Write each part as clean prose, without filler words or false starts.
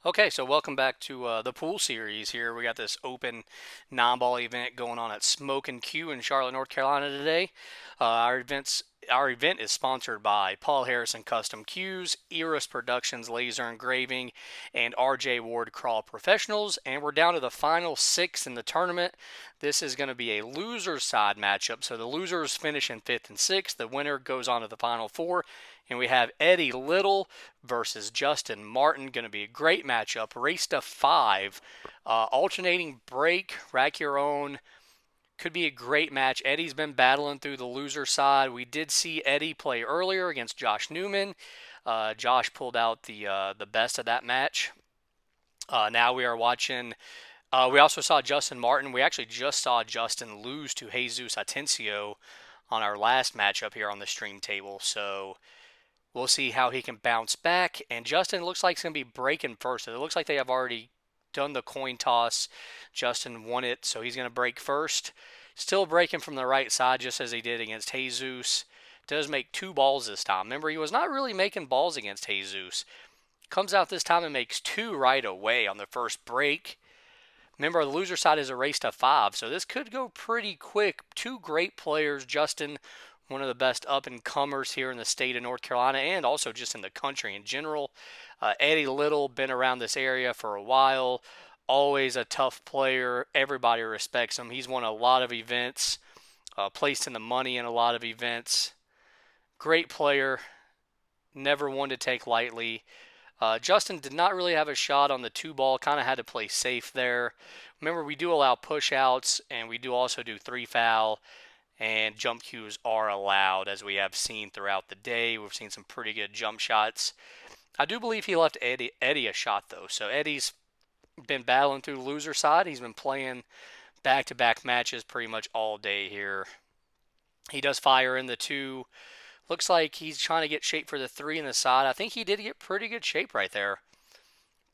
Okay, so welcome back to the pool series here. We got this open non-ball event going on at Smokin Cue in Charlotte, North Carolina today. Our event is sponsored by Paul Harrison Custom Cues, Erus Productions Laser Engraving, and RJ Ward Crawl Professionals. And we're down to the final six in the tournament. This is going to be a loser side matchup. So the losers finish in fifth and sixth. The winner goes on to the final four. And we have Eddie Little versus Justin Martin. Going to be a great matchup. Race to five. Alternating break, rack your own. Could be a great match. Eddie's been battling through the loser side. We did see Eddie play earlier against Josh Newman. Josh pulled out the best of that match. Now we are watching. We also saw Justin Martin. We actually just saw Justin lose to Jesus Atencio on our last matchup here on the stream table. So we'll see how he can bounce back. And Justin looks like he's going to be breaking first. It looks like they have already done the coin toss. Justin won it, so he's going to break first. Still breaking from the right side, just as he did against Jesus. Does make two balls this time. Remember, he was not really making balls against Jesus. Comes out this time and makes two right away on the first break. Remember, the loser side is a race to five, so this could go pretty quick. Two great players. Justin, one of the best up-and-comers here in the state of North Carolina and also just in the country in general. Eddie Little, been around this area for a while. Always a tough player. Everybody respects him. He's won a lot of events, placed in the money in a lot of events. Great player. Never one to take lightly. Justin did not really have a shot on the two ball, kind of had to play safe there. Remember, we do allow push outs, and we do also do three foul, and jump cues are allowed, as we have seen throughout the day. We've seen some pretty good jump shots. I do believe he left Eddie a shot, though, so Eddie's been battling through the loser side. He's been playing back-to-back matches pretty much all day here. He does fire in the two. Looks like he's trying to get shape for the three in the side. I think he did get pretty good shape right there.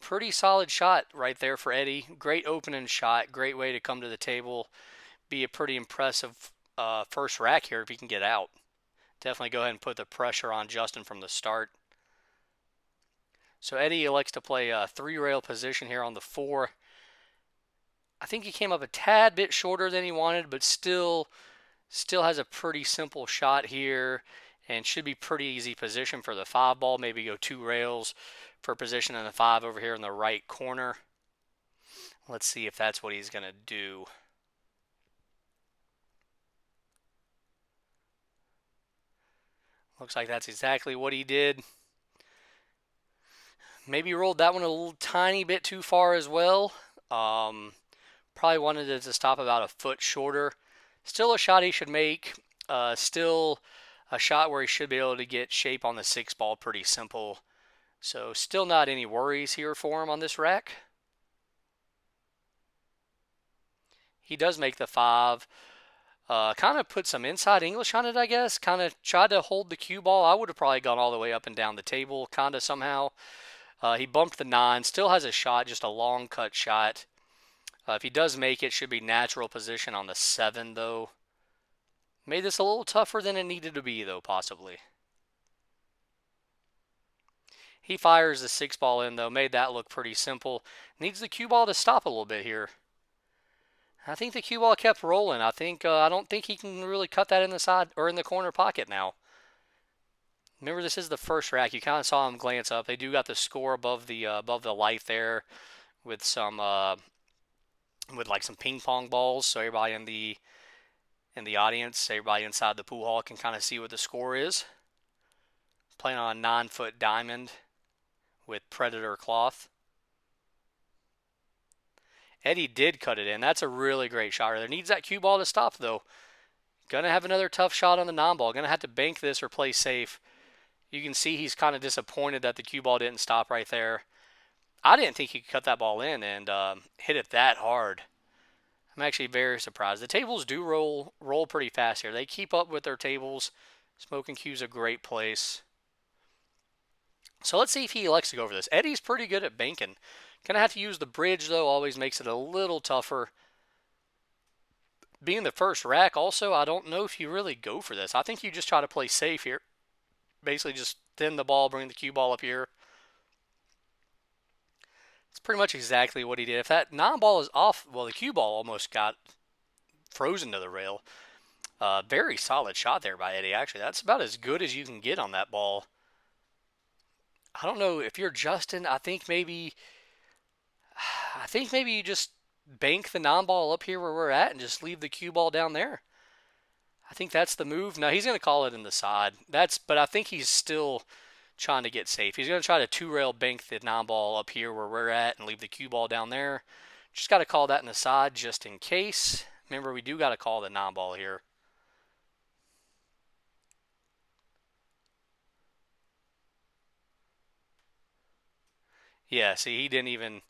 Pretty solid shot right there for Eddie. Great opening shot. Great way to come to the table. Be a pretty impressive first rack here if he can get out. Definitely go ahead and put the pressure on Justin from the start. So Eddie elects to play a three-rail position here on the four. I think he came up a tad bit shorter than he wanted, but still has a pretty simple shot here. And should be pretty easy position for the five ball. Maybe go two rails for position in the five over here in the right corner. Let's see if that's what he's going to do. Looks like that's exactly what he did. Maybe rolled that one a little tiny bit too far as well. Probably wanted it to stop about a foot shorter. Still a shot he should make. Still a shot where he should be able to get shape on the six ball pretty simple. So still not any worries here for him on this rack. He does make the five. Kind of put some inside English on it, I guess. Kind of tried to hold the cue ball. I would have probably gone all the way up and down the table, kind of somehow. He bumped the nine. Still has a shot, just a long cut shot. If he does make it, should be natural position on the seven, though. Made this a little tougher than it needed to be, though, possibly. He fires the six ball in, though. Made that look pretty simple. Needs the cue ball to stop a little bit here. I think the cue ball kept rolling. I don't think he can really cut that in the side or in the corner pocket now. Remember, this is the first rack. You kind of saw him glance up. They do got the score above the light there, with some with like some ping pong balls, so everybody in the audience, everybody inside the pool hall can kind of see what the score is. Playing on a 9-foot diamond with Predator cloth. Eddie did cut it in. That's a really great shot. There needs that cue ball to stop, though. Gonna have another tough shot on the non-ball. Gonna have to bank this or play safe. You can see he's kind of disappointed that the cue ball didn't stop right there. I didn't think he could cut that ball in and hit it that hard. I'm actually very surprised. The tables do roll pretty fast here. They keep up with their tables. Smokin Cue's a great place. So let's see if he elects to go over this. Eddie's pretty good at banking. Gonna have to use the bridge, though. Always makes it a little tougher. Being the first rack, also, I don't know if you really go for this. I think you just try to play safe here. Basically just thin the ball, bring the cue ball up here. It's pretty much exactly what he did. If that non-ball is off, well, the cue ball almost got frozen to the rail. Very solid shot there by Eddie. Actually, that's about as good as you can get on that ball. I don't know if you're Justin. I think maybe you just bank the non-ball up here where we're at and just leave the cue ball down there. I think that's the move. Now he's going to call it in the side. But I think he's still trying to get safe. He's going to try to two-rail bank the non-ball up here where we're at and leave the cue ball down there. Just got to call that in the side just in case. Remember, we do got to call the non-ball here. Yeah, see, he didn't even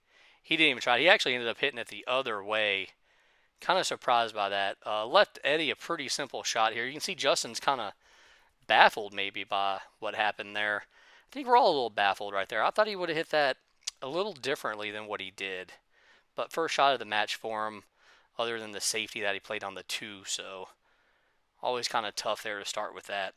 try. He actually ended up hitting it the other way. Kind of surprised by that. Left Eddie a pretty simple shot here. You can see Justin's kind of baffled maybe by what happened there. I think we're all a little baffled right there. I thought he would have hit that a little differently than what he did. But first shot of the match for him, other than the safety that he played on the two, so always kind of tough there to start with that.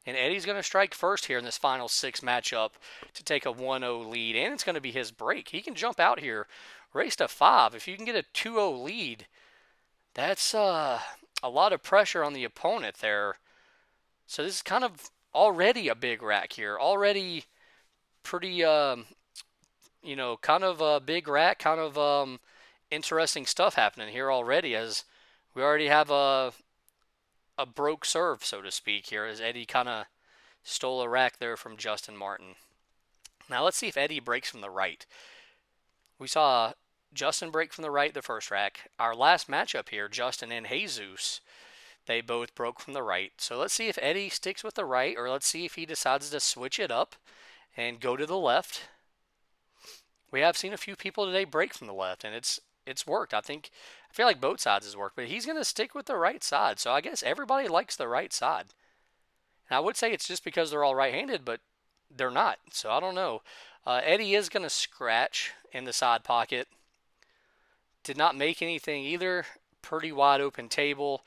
And Eddie's going to strike first here in this final six matchup to take a 1-0 lead, and it's going to be his break. He can jump out here, race to 5. If you can get a 2-0 lead, that's a lot of pressure on the opponent there. So this is kind of already a big rack here. Already pretty, kind of a big rack, kind of interesting stuff happening here already, as we already have a broke serve, so to speak, here, as Eddie kind of stole a rack there from Justin Martin. Now let's see if Eddie breaks from the right. We saw Justin break from the right the first rack. Our last matchup here, Justin and Jesus, they both broke from the right. So let's see if Eddie sticks with the right, or let's see if he decides to switch it up and go to the left. We have seen a few people today break from the left, and it's worked. I feel like both sides has worked, but he's going to stick with the right side. So I guess everybody likes the right side. And I would say it's just because they're all right-handed, but they're not. So I don't know. Eddie is going to scratch in the side pocket. Did not make anything either. Pretty wide open table.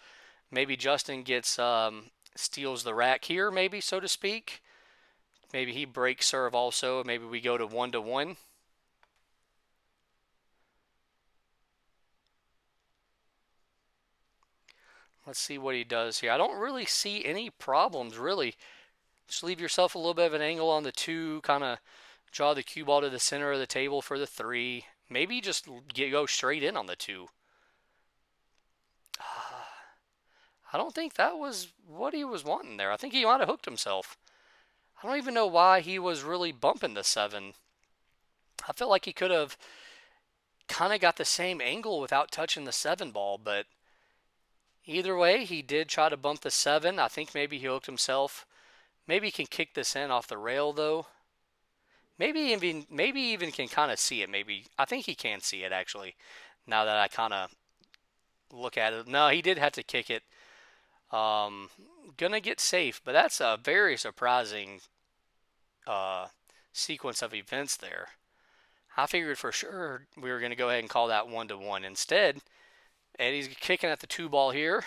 Maybe Justin gets steals the rack here, maybe, so to speak. Maybe he breaks serve also. Maybe we go to 1-1. Let's see what he does here. I don't really see any problems, really. Just leave yourself a little bit of an angle on the 2, kind of draw the cue ball to the center of the table for the 3. Maybe just go straight in on the 2. I don't think that was what he was wanting there. I think he might have hooked himself. I don't even know why he was really bumping the 7. I felt like he could have kind of got the same angle without touching the 7 ball, but either way, he did try to bump the 7. I think maybe he hooked himself. Maybe he can kick this in off the rail, though. Maybe even can kind of see it. Maybe I think he can see it, actually, now that I kind of look at it. No, he did have to kick it. Gonna get safe, but that's a very surprising sequence of events there. I figured for sure we were going to go ahead and call that 1-1. Instead, Eddie's kicking at the 2 ball here.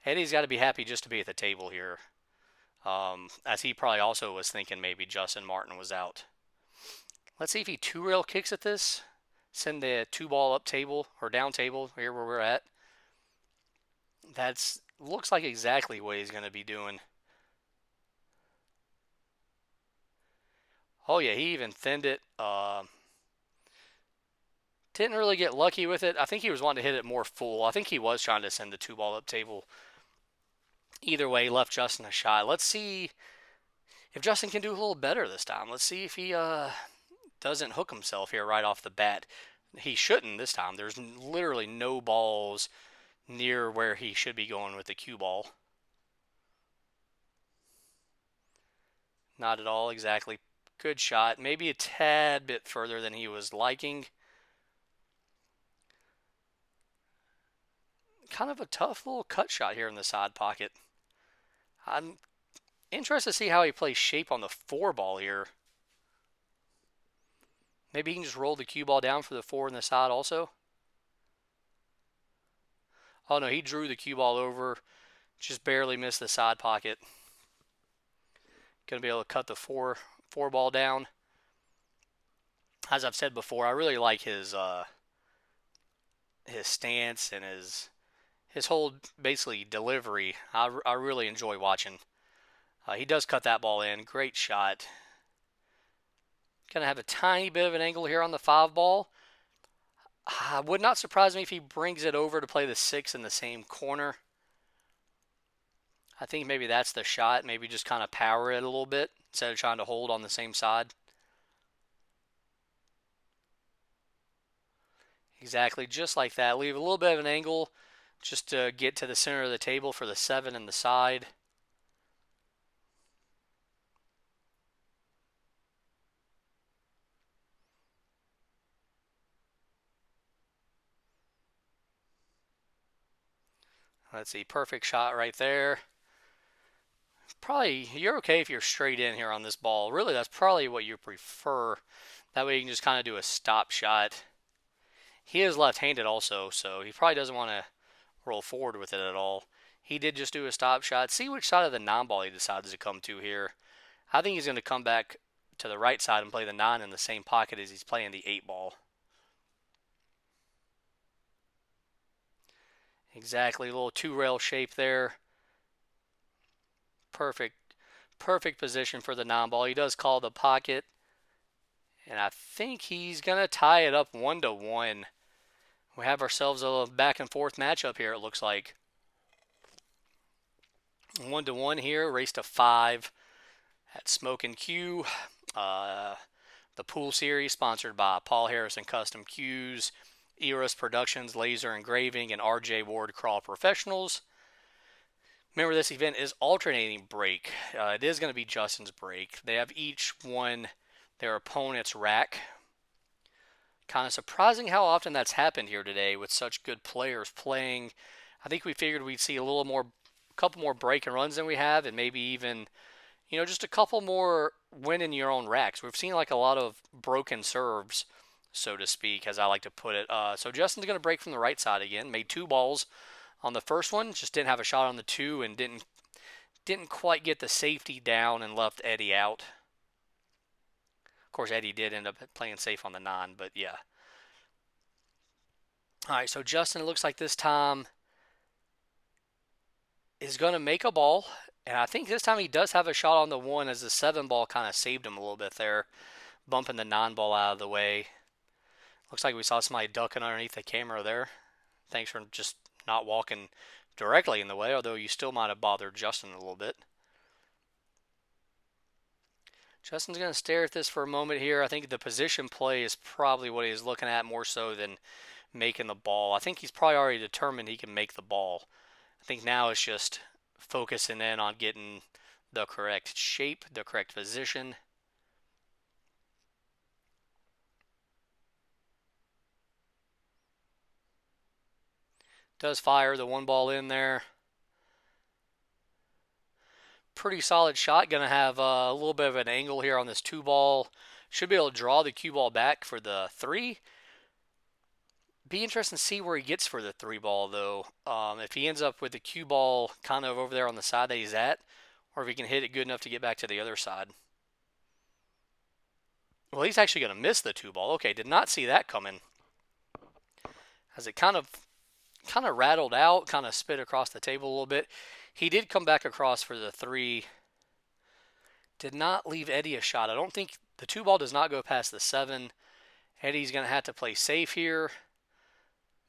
Eddie's got to be happy just to be at the table here. As he probably also was thinking maybe Justin Martin was out. Let's see if he 2-rail kicks at this. Send the 2 ball up table or down table here where we're at. That's looks like exactly what he's going to be doing. Oh yeah, he even thinned it. Didn't really get lucky with it. I think he was wanting to hit it more full. I think he was trying to send the 2 ball up table. Either way, left Justin a shot. Let's see if Justin can do a little better this time. Let's see if he doesn't hook himself here right off the bat. He shouldn't this time. There's literally no balls near where he should be going with the cue ball. Not at all exactly. Good shot. Maybe a tad bit further than he was liking. Kind of a tough little cut shot here in the side pocket. I'm interested to see how he plays shape on the 4 ball here. Maybe he can just roll the cue ball down for the 4 in the side also. Oh no, he drew the cue ball over. Just barely missed the side pocket. Going to be able to cut the 4 ball down. As I've said before, I really like his stance and his whole basically delivery. I really enjoy watching. He does cut that ball in. Great shot. Gonna have a tiny bit of an angle here on the 5 ball. Would not surprise me if he brings it over to play the 6 in the same corner. I think maybe that's the shot. Maybe just kind of power it a little bit instead of trying to hold on the same side. Exactly, just like that. Leave a little bit of an angle just to get to the center of the table for the 7 and the side. Let's see, perfect shot right there. Probably, you're okay if you're straight in here on this ball. Really, that's probably what you prefer. That way you can just kind of do a stop shot. He is left-handed also, so he probably doesn't want to roll forward with it at all. He did just do a stop shot. See which side of the 9 ball he decides to come to here. I think he's going to come back to the right side and play the 9 in the same pocket as he's playing the 8 ball. Exactly, a little 2-rail shape there. Perfect, perfect position for the 9 ball. He does call the pocket, and I think he's going to tie it up 1-1. We have ourselves a back and forth matchup here, it looks like. 1-1 here, race to 5 at Smokin Cue. The pool series sponsored by Paul Harrison Custom Cues, Erus Productions, Laser Engraving, and RJ Ward Crawl Professionals. Remember, this event is alternating break. It is going to be Justin's break. They have each won their opponent's rack. Kind of surprising how often that's happened here today with such good players playing. I think we figured we'd see a couple more break and runs than we have, and maybe even, just a couple more win in your own racks. We've seen like a lot of broken serves, so to speak, as I like to put it. So Justin's going to break from the right side again. Made 2 balls on the first one, just didn't have a shot on the 2 and didn't quite get the safety down and left Eddie out. Of course, Eddie did end up playing safe on the 9, but yeah. All right, so Justin, it looks like this time is going to make a ball, and I think this time he does have a shot on the 1 as the 7 ball kind of saved him a little bit there, bumping the 9 ball out of the way. Looks like we saw somebody ducking underneath the camera there. Thanks for just not walking directly in the way, although you still might have bothered Justin a little bit. Justin's going to stare at this for a moment here. I think the position play is probably what he's looking at more so than making the ball. I think he's probably already determined he can make the ball. I think now it's just focusing in on getting the correct shape, the correct position. Does fire the 1 ball in there. Pretty solid shot. Going to have a little bit of an angle here on this 2 ball. Should be able to draw the cue ball back for the 3. Be interesting to see where he gets for the 3 ball, though. If he ends up with the cue ball kind of over there on the side that he's at, or if he can hit it good enough to get back to the other side. Well, he's actually going to miss the 2 ball. Okay, did not see that coming. As it kind of rattled out, kind of spit across the table a little bit. He did come back across for the 3. Did not leave Eddie a shot. I don't think the 2 ball does not go past the 7. Eddie's going to have to play safe here.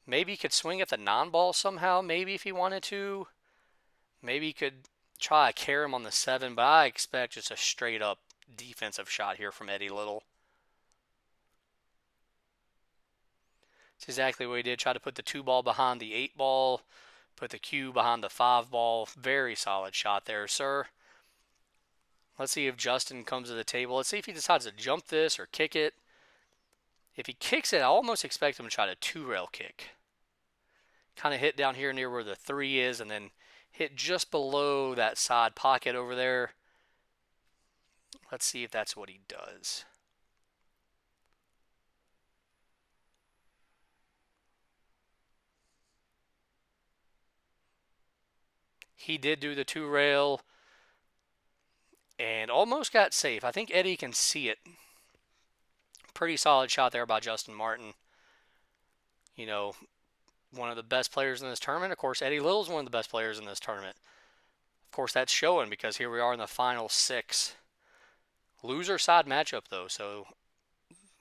Maybe he could swing at the 9 ball somehow, maybe if he wanted to. Maybe he could try to carry him on the 7, but I expect just a straight up defensive shot here from Eddie Little. It's exactly what he did. Try to put the 2 ball behind the 8 ball, put the cue behind the 5 ball. Very solid shot there, sir. Let's see if Justin comes to the table. Let's see if he decides to jump this or kick it. If he kicks it, I almost expect him to try to 2-rail kick. Kind of hit down here near where the 3 is and then hit just below that side pocket over there. Let's see if that's what he does. He did do the 2-rail and almost got safe. I think Eddie can see it Pretty solid shot there by Justin Martin. You know, one of the best players in this tournament. Of course, Eddie Little's one of the best players in this tournament. Of course, that's showing because here we are in the final 6. Loser side matchup, though, so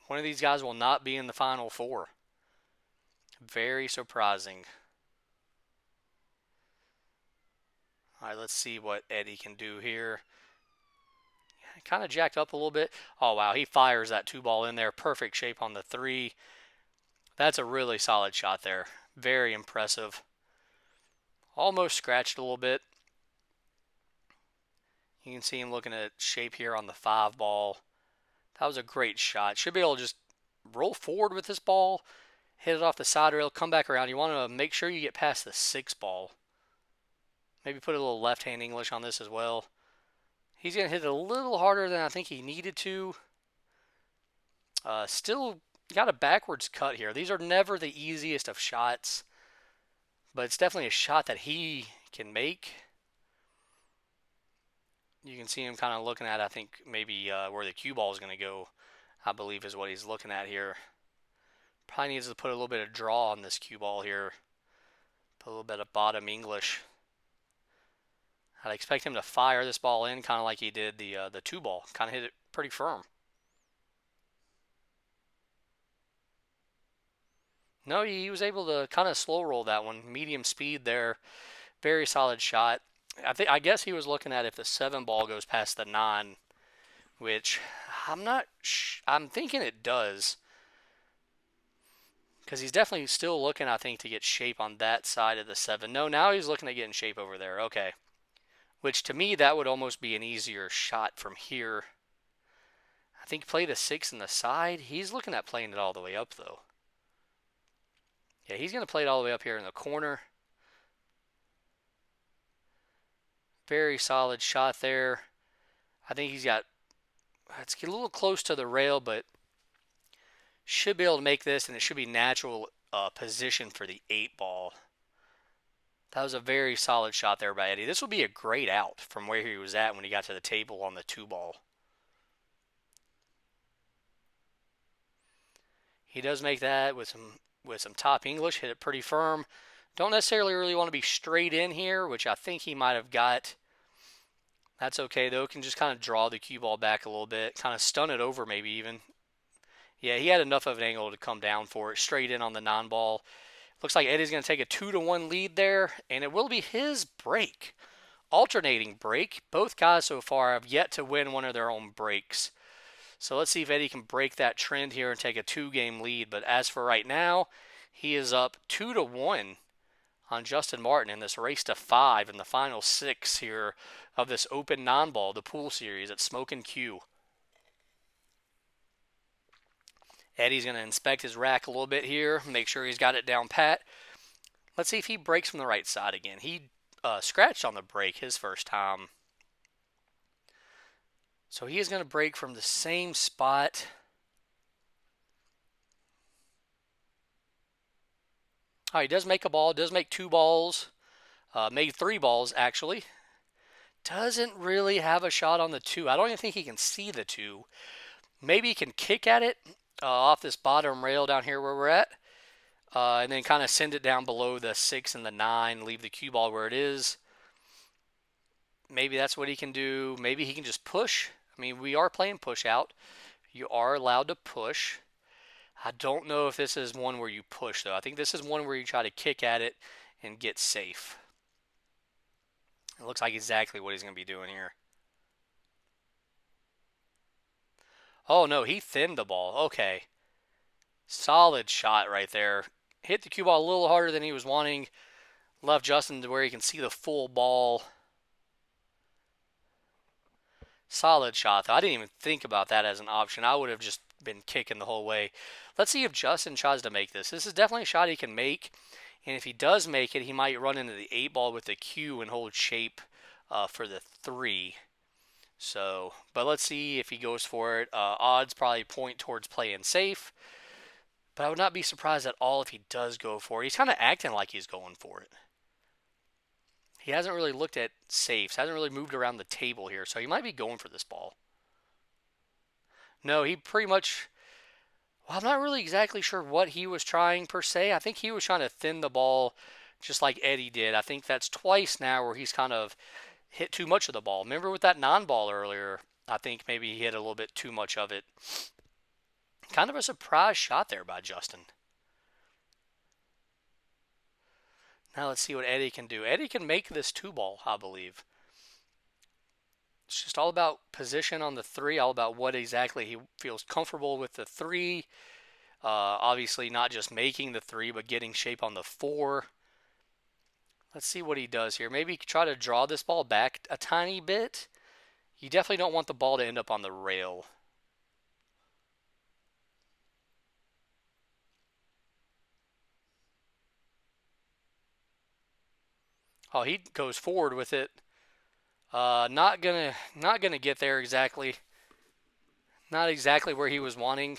one of these guys will not be in the final 4. Very surprising. All right, let's see what Eddie can do here. Kind of jacked up a little bit. Oh, wow, he fires that 2-ball in there. Perfect shape on the 3. That's a really solid shot there. Very impressive. Almost scratched a little bit. You can see him looking at shape here on the 5-ball. That was a great shot. Should be able to just roll forward with this ball, hit it off the side rail, come back around. You want to make sure you get past the 6-ball. Maybe put a little left-hand English on this as well. He's going to hit it a little harder than I think he needed to. Still got a backwards cut here. These are never the easiest of shots, but it's definitely a shot that he can make. You can see him kind of looking at, I think, maybe where the cue ball is going to go, I believe is what he's looking at here. Probably needs to put a little bit of draw on this cue ball here. Put a little bit of bottom English. I'd expect him to fire this ball in kind of like he did the 2-ball. Kind of hit it pretty firm. No, he was able to kind of slow roll that one. Medium speed there. Very solid shot. I guess he was looking at if the 7-ball goes past the 9, which I'm thinking it does. Because he's definitely still looking, I think, to get shape on that side of the 7. No, now he's looking at getting shape over there. Okay. Which, to me, that would almost be an easier shot from here. I think play the 6 in the side. He's looking at playing it all the way up, though. Yeah, he's going to play it all the way up here in the corner. Very solid shot there. I think he's got, it's a little close to the rail, but should be able to make this, and it should be natural position for the 8-ball. That was a very solid shot there by Eddie. This would be a great out from where he was at when he got to the table on the 2-ball. He does make that with some top English, hit it pretty firm. Don't necessarily really want to be straight in here, which I think he might have got. That's okay, though. Can just kind of draw the cue ball back a little bit, kind of stun it over maybe even. Yeah, he had enough of an angle to come down for it, straight in on the 9-ball. Looks like Eddie's going to take a 2-1 lead there, and it will be his break. Alternating break. Both guys so far have yet to win one of their own breaks. So let's see if Eddie can break that trend here and take a 2-game lead. But as for right now, he is up 2-1 on Justin Martin in this race to 5 in the final 6 here of this open non-ball, the pool series at Smokin Cue. Eddie's going to inspect his rack a little bit here, make sure he's got it down pat. Let's see if he breaks from the right side again. He scratched on the break his first time. So he is going to break from the same spot. All right, he does make a ball, does make 2 balls, made 3 balls actually. Doesn't really have a shot on the 2. I don't even think he can see the 2. Maybe he can kick at it off this bottom rail down here where we're at, and then kind of send it down below the 6 and the 9, leave the cue ball where it is. Maybe that's what he can do. Maybe he can just push. I mean, we are playing push out. You are allowed to push. I don't know if this is one where you push, though. I think this is one where you try to kick at it and get safe. It looks like exactly what he's going to be doing here. Oh, no, he thinned the ball. Okay. Solid shot right there. Hit the cue ball a little harder than he was wanting. Left Justin to where he can see the full ball. Solid shot, though. I didn't even think about that as an option. I would have just been kicking the whole way. Let's see if Justin tries to make this. This is definitely a shot he can make. And if he does make it, he might run into the 8-ball with the cue and hold shape for the 3. So, but let's see if he goes for it. Odds probably point towards playing safe. But I would not be surprised at all if he does go for it. He's kind of acting like he's going for it. He hasn't really looked at safes. Hasn't really moved around the table here. So he might be going for this ball. No, he pretty much Well, I'm not really exactly sure what he was trying per se. I think he was trying to thin the ball just like Eddie did. I think that's twice now where he's kind of hit too much of the ball. Remember with that non-ball earlier, I think maybe he hit a little bit too much of it. Kind of a surprise shot there by Justin. Now let's see what Eddie can do. Eddie can make this two ball, I believe. It's just all about position on the three, all about what exactly he feels comfortable with the three. Obviously, not just making the three, but getting shape on the four. Let's see what he does here. Maybe try to draw this ball back a tiny bit. You definitely don't want the ball to end up on the rail. Oh, he goes forward with it. Not gonna get there exactly. Not exactly where he was wanting.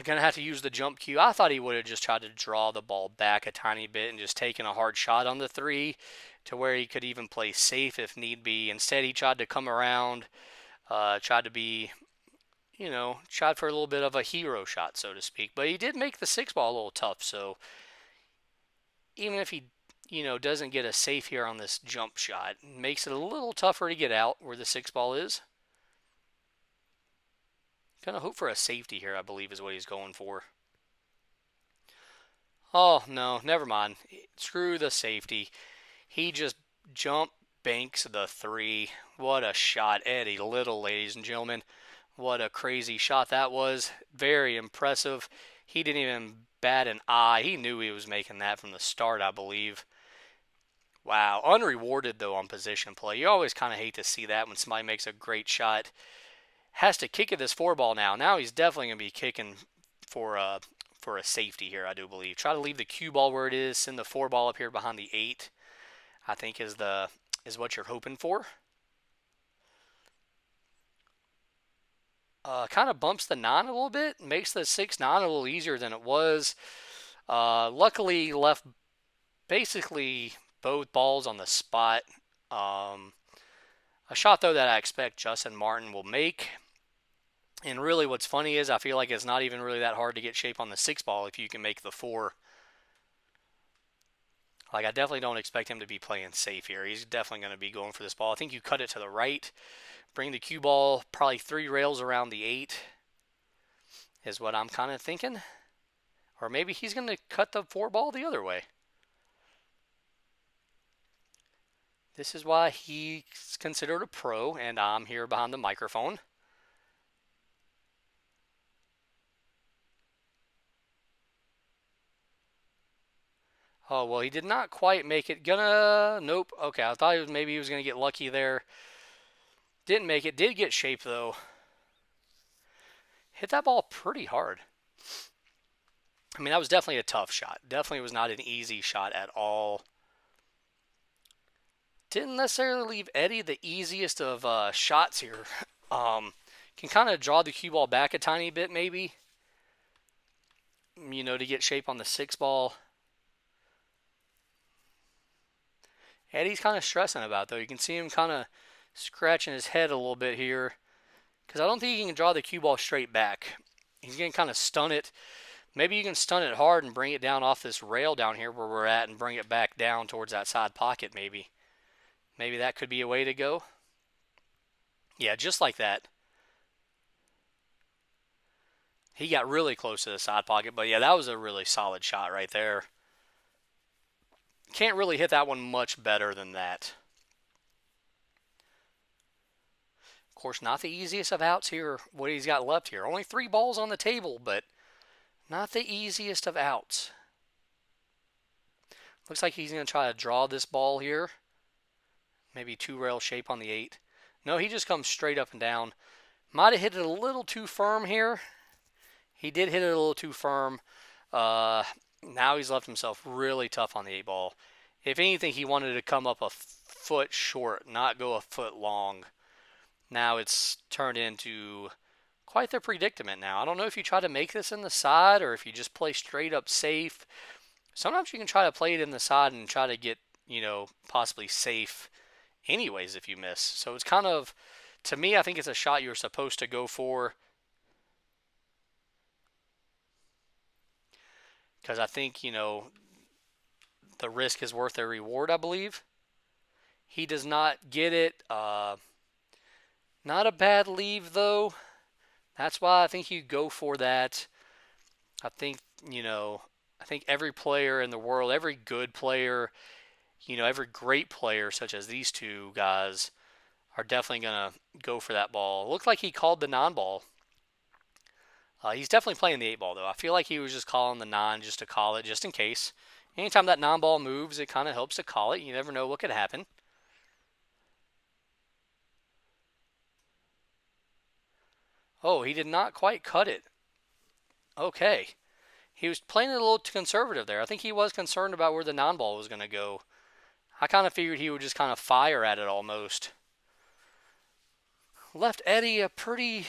Gonna have to use the jump cue. I thought he would have just tried to draw the ball back a tiny bit and just taken a hard shot on the three to where he could even play safe if need be. Instead, he tried to come around, tried to be, tried for a little bit of a hero shot, so to speak. But he did make the six ball a little tough. So even if he, doesn't get a safe here on this jump shot, makes it a little tougher to get out where the six ball is. Gonna hope for a safety here, I believe is what he's going for. Oh, no, never mind. Screw the safety. He just jump banks the three. What a shot, Eddie Little, ladies and gentlemen. What a crazy shot that was. Very impressive. He didn't even bat an eye. He knew he was making that from the start, I believe. Wow, unrewarded though on position play. You always kind of hate to see that when somebody makes a great shot. Has to kick at this four ball now. Now he's definitely going to be kicking for a safety here, I do believe. Try to leave the cue ball where it is. Send the four ball up here behind the eight. I think is what you're hoping for. Kind of bumps the nine a little bit. Makes the 6-9 a little easier than it was. Luckily left basically both balls on the spot. A shot though that I expect Justin Martin will make. And really what's funny is I feel like it's not even really that hard to get shape on the six ball if you can make the four. Like I definitely don't expect him to be playing safe here. He's definitely going to be going for this ball. I think you cut it to the right. Bring the cue ball probably 3 rails around the 8 is what I'm kind of thinking. Or maybe he's going to cut the 4 ball the other way. This is why he's considered a pro, and I'm here behind the microphone. Oh, well, he did not quite make it. Nope. Okay, I thought maybe he was going to get lucky there. Didn't make it. Did get shape, though. Hit that ball pretty hard. I mean, that was definitely a tough shot. Definitely was not an easy shot at all. Didn't necessarily leave Eddie the easiest of shots here. Can kind of draw the cue ball back a tiny bit, maybe. To get shape on the 6 ball. Eddie's kind of stressing about it, though. You can see him kind of scratching his head a little bit here. Because I don't think he can draw the cue ball straight back. He's going to kind of stun it. Maybe you can stun it hard and bring it down off this rail down here where we're at and bring it back down towards that side pocket maybe. Maybe that could be a way to go. Yeah, just like that. He got really close to the side pocket, but yeah, that was a really solid shot right there. Can't really hit that one much better than that. Of course, not the easiest of outs here, what he's got left here. Only 3 balls on the table, but not the easiest of outs. Looks like he's going to try to draw this ball here. Maybe 2 rail shape on the 8. No, he just comes straight up and down. Might have hit it a little too firm here. He did hit it a little too firm. Now he's left himself really tough on the 8 ball. If anything, he wanted to come up a foot short, not go a foot long. Now it's turned into quite the predicament now. I don't know if you try to make this in the side or if you just play straight up safe. Sometimes you can try to play it in the side and try to get, possibly safe anyways if you miss. So it's kind of, to me, I think it's a shot you're supposed to go for. because I think, the risk is worth the reward, I believe. He does not get it. Not a bad leave, though. That's why I think you go for that. I think, I think every player in the world, every good player, every great player, such as these two guys, are definitely going to go for that ball. Looked like he called the non-ball. He's definitely playing the 8 ball, though. I feel like he was just calling the non just to call it, just in case. Anytime that non-ball moves, it kind of helps to call it. You never know what could happen. Oh, he did not quite cut it. Okay. He was playing it a little too conservative there. I think he was concerned about where the non-ball was going to go. I kind of figured he would just kind of fire at it almost. Left Eddie a pretty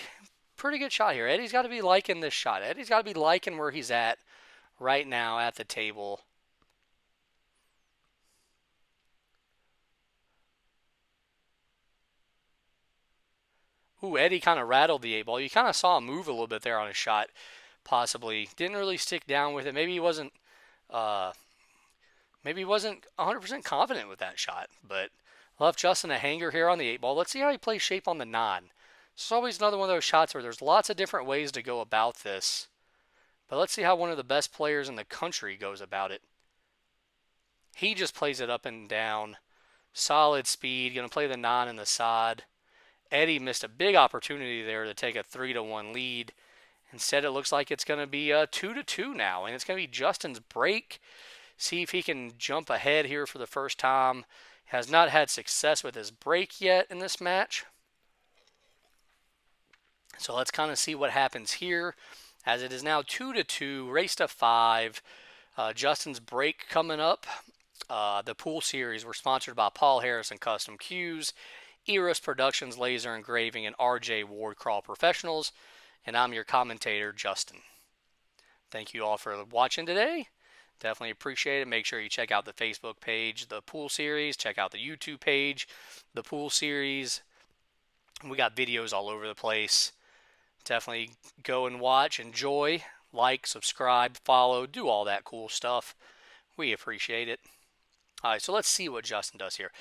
good shot here. Eddie's got to be liking this shot. Eddie's got to be liking where he's at right now at the table. Ooh, Eddie kind of rattled the 8 ball. You kind of saw him move a little bit there on his shot, possibly. Didn't really stick down with it. Uh, maybe he wasn't 100% confident with that shot, but left Justin a hanger here on the 8 ball. Let's see how he plays shape on the non. It's always another one of those shots where there's lots of different ways to go about this. But let's see how one of the best players in the country goes about it. He just plays it up and down. Solid speed. Going to play the non in the side. Eddie missed a big opportunity there to take a 3-1 lead. Instead, it looks like it's going to be a 2-2 now, and it's going to be Justin's break. See if he can jump ahead here for the first time. Has not had success with his break yet in this match. So let's kind of see what happens here, as it is now 2-2, race to 5. Justin's break coming up. The pool series were sponsored by Paul Harris and Custom Cues, Erus Productions, Laser Engraving, and RJ Ward Crawl Professionals. And I'm your commentator, Justin. Thank you all for watching today. Definitely appreciate it. Make sure you check out the Facebook page, the pool series. Check out the YouTube page, the pool series. We got videos all over the place. Definitely go and watch, enjoy, like, subscribe, follow, do all that cool stuff. We appreciate it. All right, so let's see what Justin does here.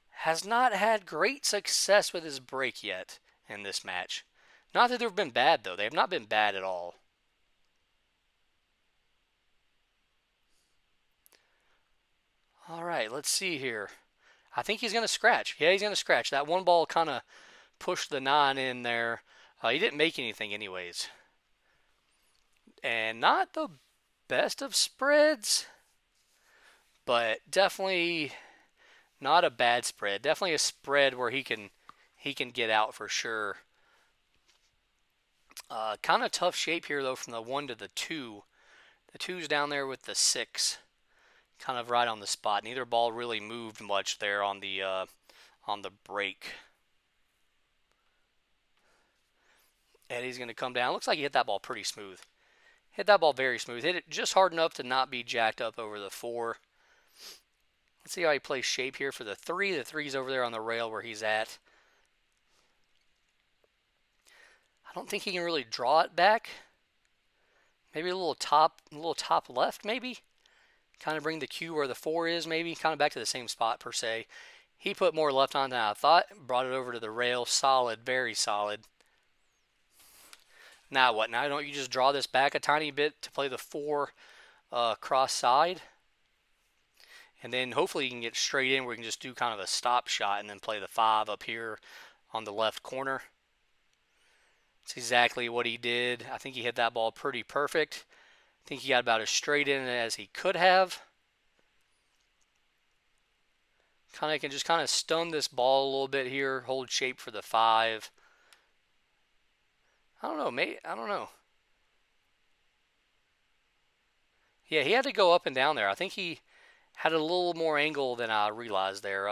Has not had great success with his break yet in this match. Not that they've been bad, though. They have not been bad at all. All right, let's see here. I think he's going to scratch. Yeah, he's going to scratch. That one ball kind of pushed the 9 in there. He didn't make anything anyways. And not the best of spreads, but definitely not a bad spread. Definitely a spread where he can get out for sure. Kind of tough shape here though from the 1 to the 2. The 2's down there with the 6, kind of right on the spot. Neither ball really moved much there on the break. Eddie's going to come down. Looks like he hit that ball pretty smooth. Hit that ball very smooth. Hit it just hard enough to not be jacked up over the 4. Let's see how he plays shape here for the 3. The 3's over there on the rail where he's at. I don't think he can really draw it back. Maybe a little top left, maybe. Kind of bring the cue where the 4 is, maybe. Kind of back to the same spot, per se. He put more left on than I thought. Brought it over to the rail. Solid, very solid. Now what? Now don't you just draw this back a tiny bit to play the 4 cross side? And then hopefully you can get straight in where you can just do kind of a stop shot and then play the 5 up here on the left corner. That's exactly what he did. I think he hit that ball pretty perfect. I think he got about as straight in as he could have. Can just kind of stun this ball a little bit here. Hold shape for the 5. I don't know, mate. I don't know. Yeah, he had to go up and down there. I think he had a little more angle than I realized there.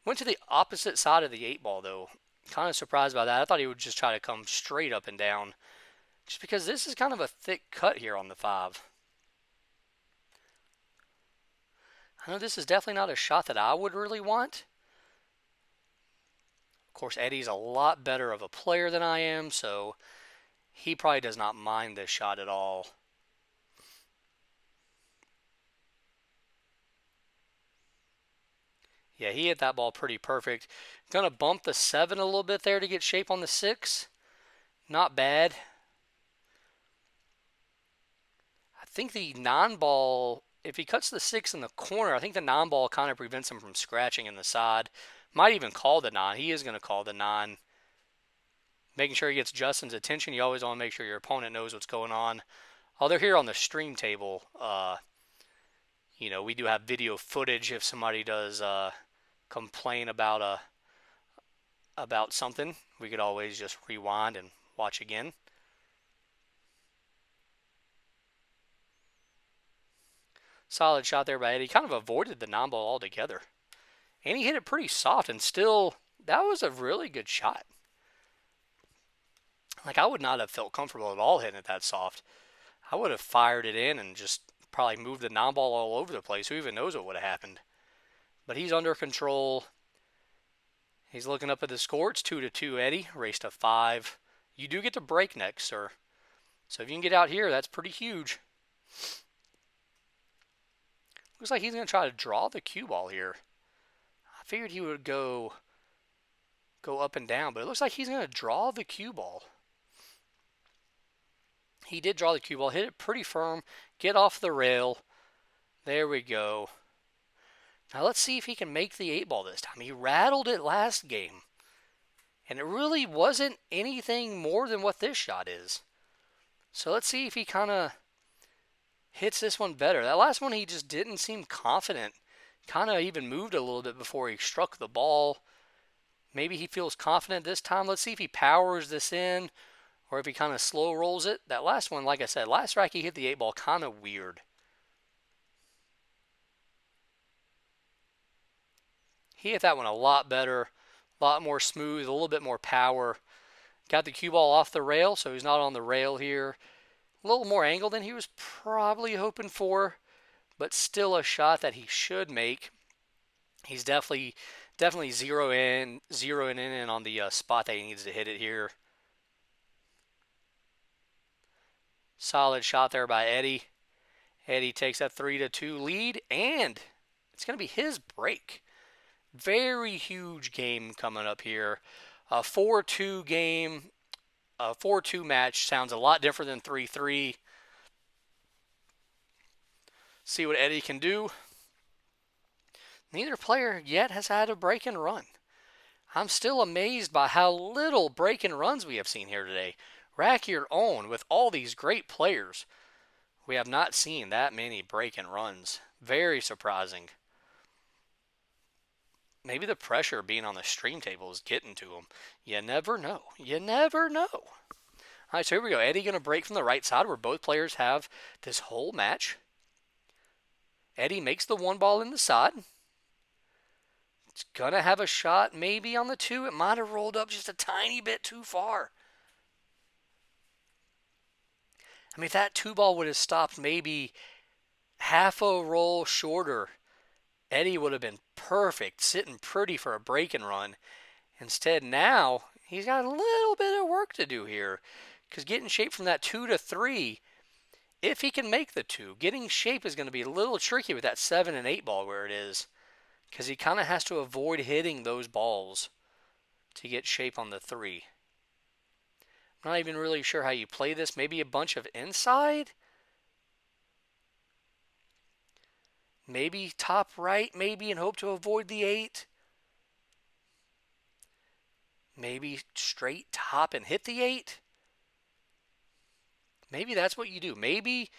Went to the opposite side of the 8 ball, though. Kind of surprised by that. I thought he would just try to come straight up and down. Just because this is kind of a thick cut here on the 5. I know this is definitely not a shot that I would really want. Of course, Eddie's a lot better of a player than I am, so he probably does not mind this shot at all. Yeah, he hit that ball pretty perfect. Gonna bump the 7 a little bit there to get shape on the 6. Not bad. I think the non-ball, if he cuts the 6 in the corner, I think the non-ball kind of prevents him from scratching in the side. Might even call the 9. He is going to call the 9. Making sure he gets Justin's attention. You always want to make sure your opponent knows what's going on. Oh, they're here on the stream table. We do have video footage if somebody does complain about something. We could always just rewind and watch again. Solid shot there by Eddie. Kind of avoided the non-ball altogether. And he hit it pretty soft, and still, that was a really good shot. Like, I would not have felt comfortable at all hitting it that soft. I would have fired it in and just probably moved the non-ball all over the place. Who even knows what would have happened? But he's under control. He's looking up at the score. It's 2-2, Eddie. Race to 5. You do get to break next, sir. So if you can get out here, that's pretty huge. Looks like he's going to try to draw the cue ball here. I figured he would go up and down, but it looks like he's going to draw the cue ball. He did draw the cue ball, hit it pretty firm, get off the rail. There we go. Now let's see if he can make the 8 ball this time. He rattled it last game, and it really wasn't anything more than what this shot is. So let's see if he kind of hits this one better. That last one he just didn't seem confident. Kind of even moved a little bit before he struck the ball. Maybe he feels confident this time. Let's see if he powers this in or if he kind of slow rolls it. That last one, like I said, last rack he hit the 8 ball kind of weird. He hit that one a lot better, a lot more smooth, a little bit more power. Got the cue ball off the rail, so he's not on the rail here. A little more angle than he was probably hoping for, but still a shot that he should make. He's definitely zeroing in on the spot that he needs to hit it here. Solid shot there by Eddie. Eddie takes that 3-2 lead, and it's going to be his break. Very huge game coming up here. A 4-2 game, a 4-2 match sounds a lot different than 3-3. See what Eddie can do. Neither player yet has had a break and run. I'm still amazed by how little break and runs we have seen here today. Rack your own with all these great players. We have not seen that many break and runs. Very surprising. Maybe the pressure of being on the stream table is getting to him. You never know. You never know. All right, so here we go. Eddie going to break from the right side where both players have this whole match. Eddie makes the 1 ball in the side. It's going to have a shot maybe on the 2. It might have rolled up just a tiny bit too far. I mean, if that 2 ball would have stopped maybe half a roll shorter, Eddie would have been perfect, sitting pretty for a break and run. Instead, now, he's got a little bit of work to do here. Because getting shape from that 2 to 3, if he can make the 2, getting shape is going to be a little tricky with that 7 and 8 ball where it is. Because he kind of has to avoid hitting those balls to get shape on the 3. I'm not even really sure how you play this. Maybe a bunch of inside? Maybe top right, maybe, and hope to avoid the 8. Maybe straight top and hit the 8. Maybe that's what you do. Maybe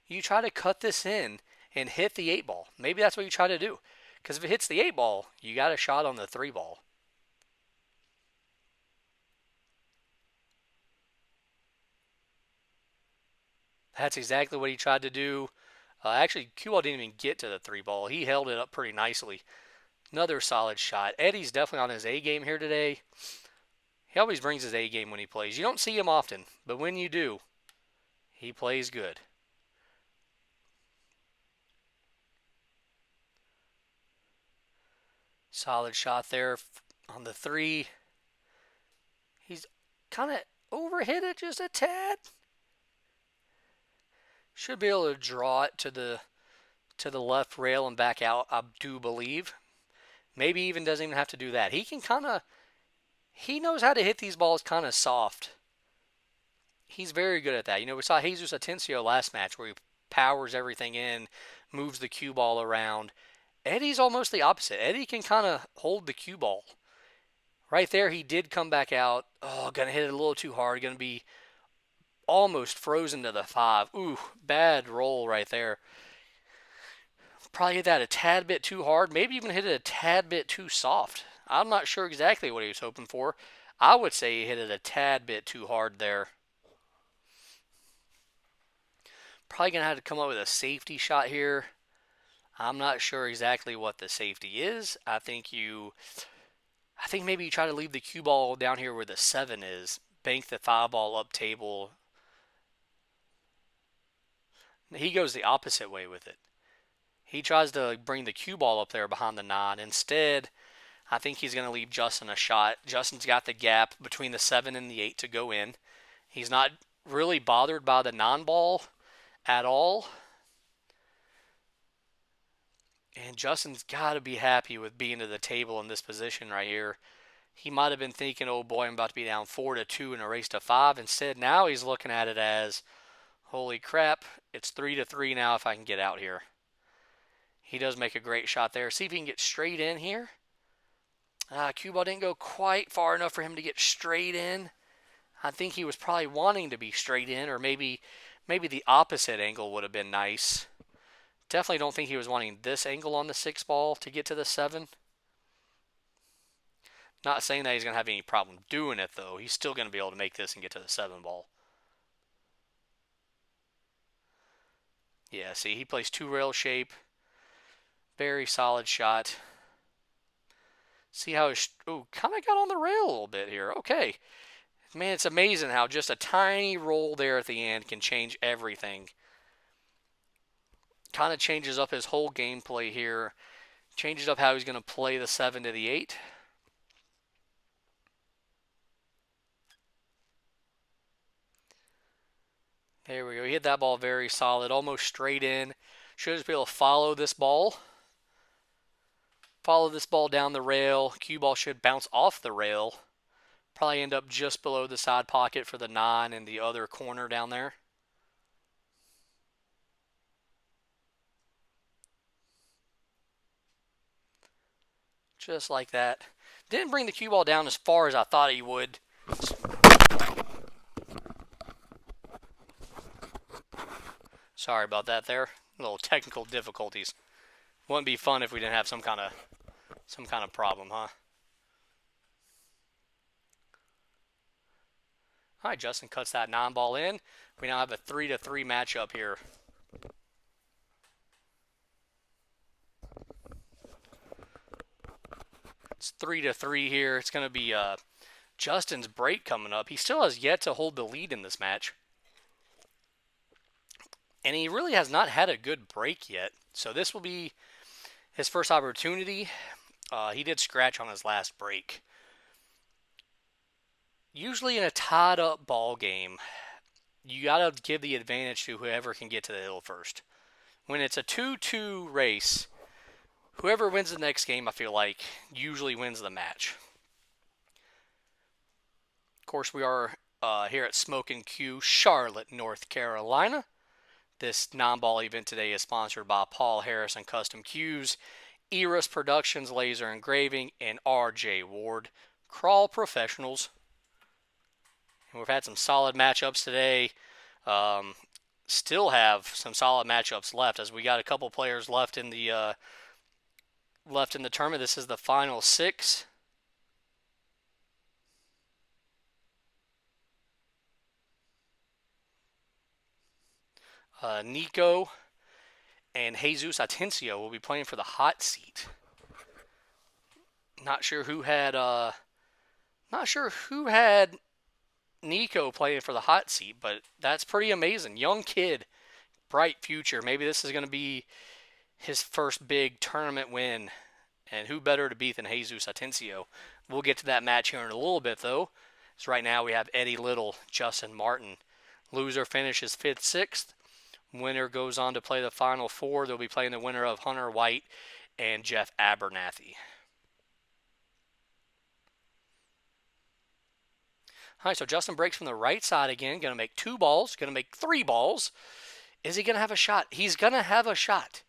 you try to cut this in and hit the 8 ball. Maybe that's what you try to do. Because if it hits the 8 ball, you got a shot on the 3 ball. That's exactly what he tried to do. Actually, Q-ball didn't even get to the 3 ball. He held it up pretty nicely. Another solid shot. Eddie's definitely on his A game here today. He always brings his A game when he plays. You don't see him often, but when you do, he plays good. Solid shot there on the 3. He's kind of overhit it just a tad. Should be able to draw it to the left rail and back out, I do believe. Maybe even doesn't even have to do that. He knows how to hit these balls kind of soft. He's very good at that. We saw Jesus Atencio last match where he powers everything in, moves the cue ball around. Eddie's almost the opposite. Eddie can kind of hold the cue ball. Right there, he did come back out. Oh, gonna hit it a little too hard. Gonna be almost frozen to the 5. Ooh, bad roll right there. Probably hit that a tad bit too hard. Maybe even hit it a tad bit too soft. I'm not sure exactly what he was hoping for. I would say he hit it a tad bit too hard there. Probably going to have to come up with a safety shot here. I'm not sure exactly what the safety is. I think maybe you try to leave the cue ball down here where the 7 is. Bank the 5 ball up table. He goes the opposite way with it. He tries to bring the cue ball up there behind the 9. Instead, I think he's going to leave Justin a shot. Justin's got the gap between the 7 and the 8 to go in. He's not really bothered by the 9 ball at all. And Justin's got to be happy with being to the table in this position right here. He might have been thinking, oh boy, I'm about to be down 4-2 in a race to 5. Instead, now he's looking at it as, holy crap, it's 3-3 now if I can get out here. He does make a great shot there. See if he can get straight in here. Cue ball didn't go quite far enough for him to get straight in. I think he was probably wanting to be straight in, or maybe the opposite angle would have been nice. Definitely don't think he was wanting this angle on the 6 ball to get to the 7. Not saying that he's going to have any problem doing it, though. He's still going to be able to make this and get to the 7 ball. Yeah, see, he plays 2-rail shape. Very solid shot. See how kind of got on the rail a little bit here. Okay. Man, it's amazing how just a tiny roll there at the end can change everything. Kind of changes up his whole gameplay here. Changes up how he's going to play the 7 to the 8. There we go. He hit that ball very solid, almost straight in. Should just be able to follow this ball. Follow this ball down the rail. Cue ball should bounce off the rail. Probably end up just below the side pocket for the 9 in the other corner down there. Just like that. Didn't bring the cue ball down as far as I thought he would. Sorry about that there. Little technical difficulties. Wouldn't be fun if we didn't have some kind of problem, huh? All right, Justin cuts that 9 ball in. We now have a 3-3 matchup here. It's 3-3 here. It's going to be Justin's break coming up. He still has yet to hold the lead in this match. And he really has not had a good break yet. So this will be his first opportunity. He did scratch on his last break. Usually in a tied up ball game, you got to give the advantage to whoever can get to the hill first. When it's a 2-2 race, whoever wins the next game, I feel like, usually wins the match. Of course, we are here at Smokin Cue, Charlotte, North Carolina. This non-ball event today is sponsored by Paul Harris and Custom Cues, Erus Productions Laser Engraving, and RJ Ward, Crawl Professionals. And we've had some solid matchups today. Still have some solid matchups left, as we got a couple players left in the tournament. This is the final 6. Nico and Jesus Atencio will be playing for the hot seat. Not sure who had Nico playing for the hot seat, but that's pretty amazing. Young kid, bright future. Maybe this is going to be his first big tournament win. And who better to beat than Jesus Atencio? We'll get to that match here in a little bit, though. So right now we have Eddie Little, Justin Martin. Loser finishes 5th, 6th. Winner goes on to play the final 4. They'll be playing the winner of Hunter White and Jeff Abernathy. All right, so Justin breaks from the right side again. Going to make 2 balls. Going to make 3 balls. Is he going to have a shot? He's going to have a shot.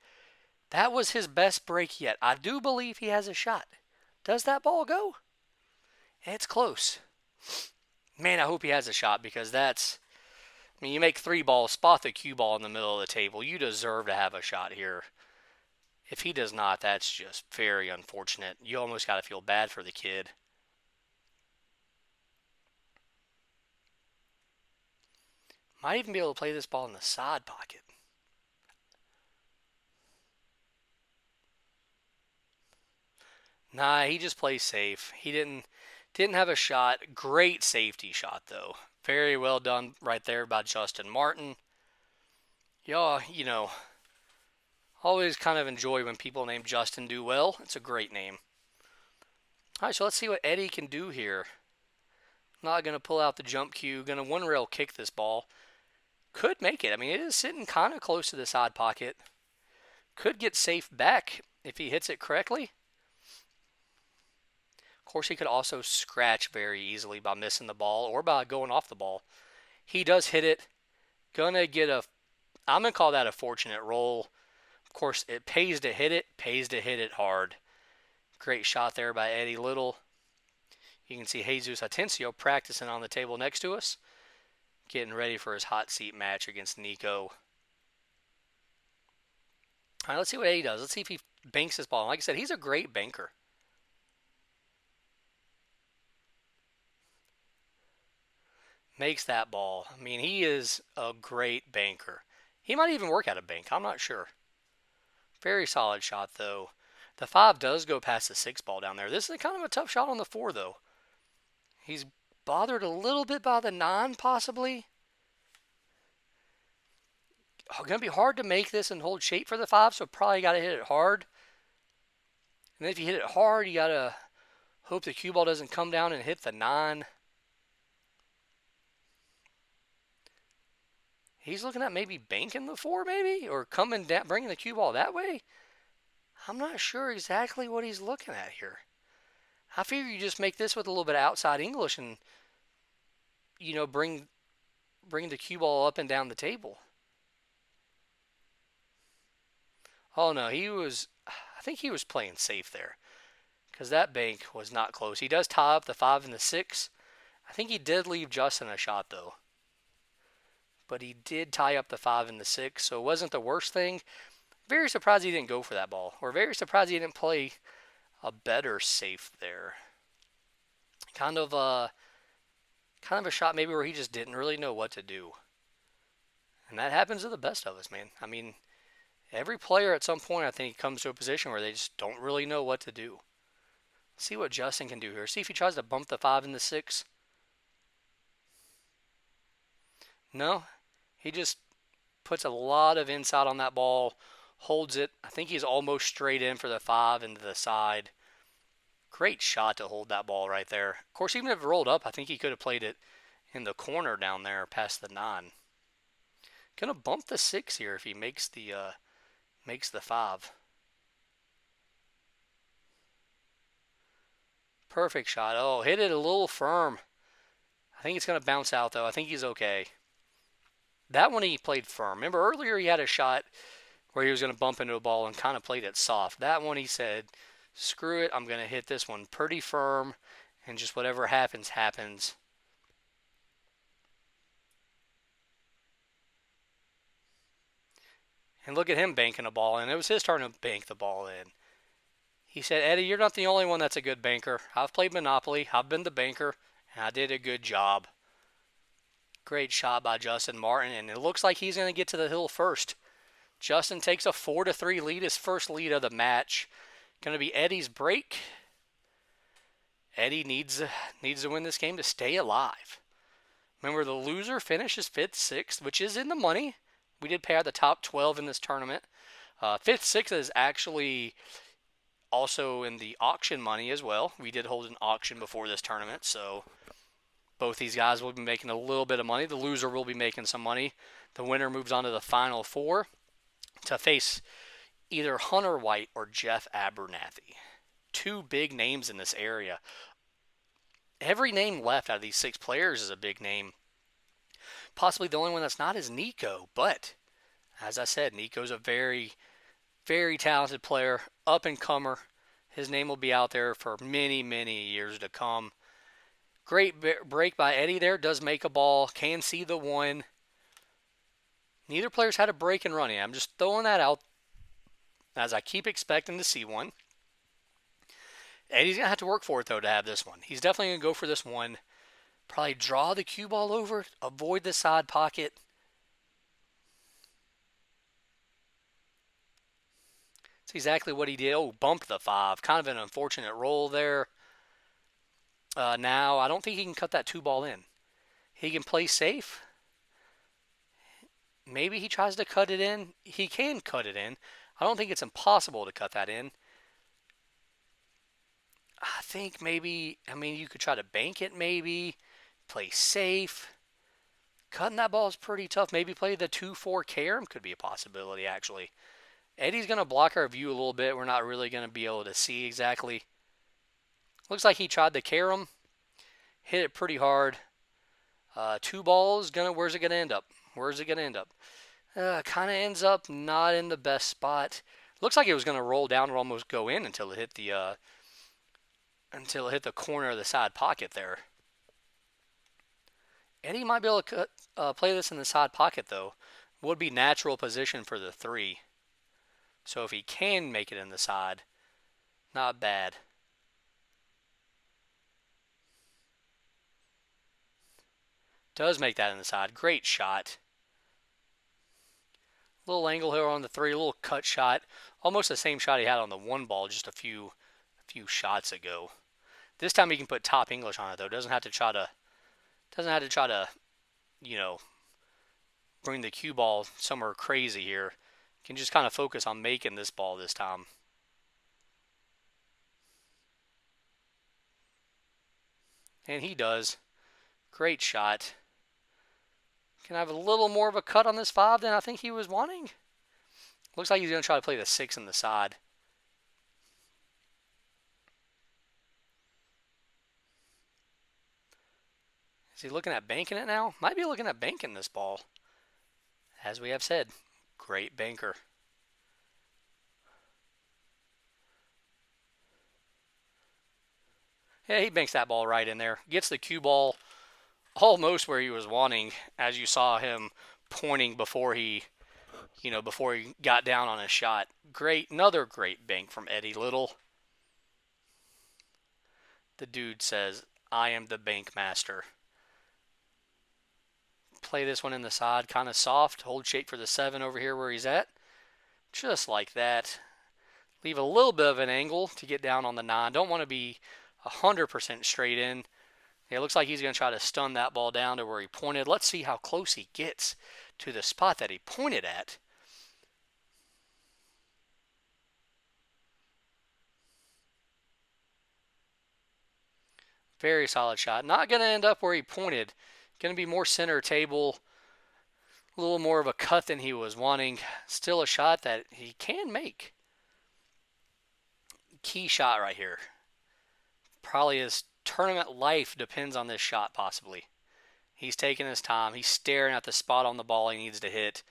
That was his best break yet. I do believe he has a shot. Does that ball go? It's close. Man, I hope he has a shot because that's... I mean, you make 3 balls, spot the cue ball in the middle of the table. You deserve to have a shot here. If he does not, that's just very unfortunate. You almost got to feel bad for the kid. Might even be able to play this ball in the side pocket. Nah, he just plays safe. He didn't have a shot. Great safety shot though. Very well done right there by Justin Martin. Yeah, always kind of enjoy when people named Justin do well. It's a great name. All right, so let's see what Eddie can do here. Not going to pull out the jump cue. Going to one rail kick this ball. Could make it. I mean, it is sitting kind of close to the side pocket. Could get safe back if he hits it correctly. Of course, he could also scratch very easily by missing the ball or by going off the ball. He does hit it. I'm going to call that a fortunate roll. Of course, it pays to hit it hard. Great shot there by Eddie Little. You can see Jesus Atencio practicing on the table next to us, getting ready for his hot seat match against Nico. All right, let's see what Eddie does. Let's see if he banks this ball. Like I said, he's a great banker. Makes that ball. I mean, he is a great banker. He might even work at a bank. I'm not sure. Very solid shot, though. The 5 does go past the 6 ball down there. This is kind of a tough shot on the 4, though. He's bothered a little bit by the 9, possibly. Oh, going to be hard to make this and hold shape for the 5, so probably got to hit it hard. And then if you hit it hard, you got to hope the cue ball doesn't come down and hit the 9. He's looking at maybe banking the 4, maybe, or coming down, bringing the cue ball that way. I'm not sure exactly what he's looking at here. I figure you just make this with a little bit of outside English and, bring the cue ball up and down the table. Oh no, I think he was playing safe there because that bank was not close. He does tie up the 5 and the 6. I think he did leave Justin a shot though. But he did tie up the 5 and the 6, so it wasn't the worst thing. Very surprised he didn't go for that ball. Or very surprised he didn't play a better safe there. Kind of a shot maybe where he just didn't really know what to do. And that happens to the best of us, man. I mean, every player at some point I think comes to a position where they just don't really know what to do. Let's see what Justin can do here. See if he tries to bump the 5 and the 6. No, he just puts a lot of inside on that ball, holds it. I think he's almost straight in for the 5 into the side. Great shot to hold that ball right there. Of course, even if it rolled up, I think he could have played it in the corner down there past the 9. Gonna bump the 6 here if he makes the 5. Perfect shot. Oh, hit it a little firm. I think it's gonna bounce out though. I think he's okay. That one he played firm. Remember earlier he had a shot where he was going to bump into a ball and kind of played it soft. That one he said, screw it, I'm going to hit this one pretty firm and just whatever happens, happens. And look at him banking a ball in. It was his turn to bank the ball in. He said, Eddie, you're not the only one that's a good banker. I've played Monopoly. I've been the banker, and I did a good job. Great shot by Justin Martin, and it looks like he's going to get to the hill first. Justin takes a 4-3 lead, his first lead of the match. Going to be Eddie's break. Eddie needs to win this game to stay alive. Remember, the loser finishes 5th, 6th, which is in the money. We did pay out the top 12 in this tournament. 5th, 6th is actually also in the auction money as well. We did hold an auction before this tournament, so both these guys will be making a little bit of money. The loser will be making some money. The winner moves on to the final 4 to face either Hunter White or Jeff Abernathy. 2 big names in this area. every name left out of these 6 players is a big name. Possibly the only one that's not is Nico, but as I said, Nico's a very, very talented player, up and comer. His name will be out there for many, many years to come. Great break by Eddie there. Does make a ball. Can see the one. Neither player's had a break and run. I'm just throwing that out as I keep expecting to see one. Eddie's going to have to work for it, though, to have this one. He's definitely going to go for this one. Probably draw the cue ball over. Avoid the side pocket. That's exactly what he did. Oh, bumped the 5. Kind of an unfortunate roll there. Now, I don't think he can cut that 2 ball in. He can play safe. Maybe he tries to cut it in. He can cut it in. I don't think it's impossible to cut that in. I think maybe, you could try to bank it maybe. Play safe. Cutting that ball is pretty tough. Maybe play the 2-4 carom could be a possibility, actually. Eddie's going to block our view a little bit. We're not really going to be able to see exactly. Looks like he tried the carom. Hit it pretty hard. 2 balls. Where's it going to end up? Kind of ends up not in the best spot. Looks like it was going to roll down or almost go in until it hit the corner of the side pocket there. Eddie might be able to play this in the side pocket, though. Would be natural position for the 3. So if he can make it in the side, not bad. Does make that in the side. Great shot. Little angle here on the 3, a little cut shot. Almost the same shot he had on the 1 ball just a few shots ago. This time he can put top English on it, though. Doesn't have to try to, bring the cue ball somewhere crazy here. Can just kind of focus on making this ball this time. And he does. Great shot. Can I have a little more of a cut on this 5 than I think he was wanting? Looks like he's going to try to play the 6 in the side. Is he looking at banking it now? Might be looking at banking this ball. As we have said, great banker. Yeah, he banks that ball right in there. Gets the cue ball almost where he was wanting, as you saw him pointing before he got down on his shot. Another great bank from Eddie Little. The dude says, I am the bank master. Play this one in the side, kind of soft. Hold shape for the 7 over here where he's at. Just like that. Leave a little bit of an angle to get down on the 9. Don't want to be 100% straight in. It looks like he's going to try to stun that ball down to where he pointed. Let's see how close he gets to the spot that he pointed at. Very solid shot. Not going to end up where he pointed. Going to be more center table. A little more of a cut than he was wanting. Still a shot that he can make. Key shot right here. Probably his tournament life depends on this shot, possibly. He's taking his time. He's staring at the spot on the ball he needs to hit.